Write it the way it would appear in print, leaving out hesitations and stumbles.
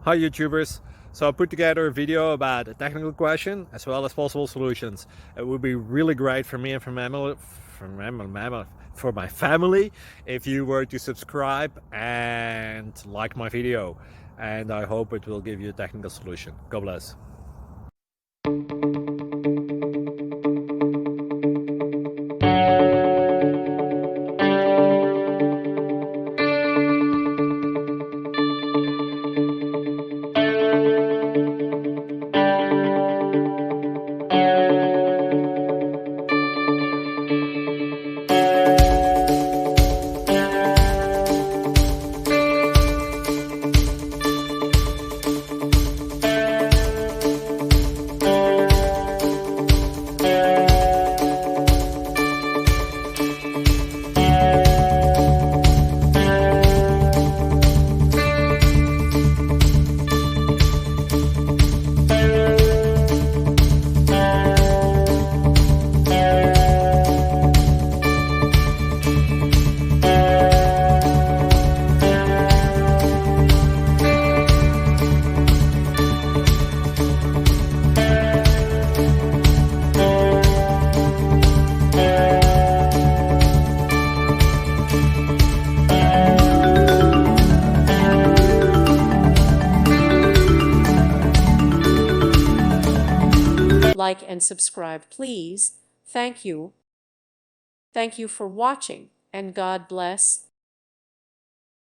Hi YouTubers! So I put together a video about a technical question as well as possible solutions. It would be really great for me and for my family if you were to subscribe and like my video, and I hope it will give you a technical solution. God bless. Like and subscribe, please. Thank you. Thank you for watching, and God bless.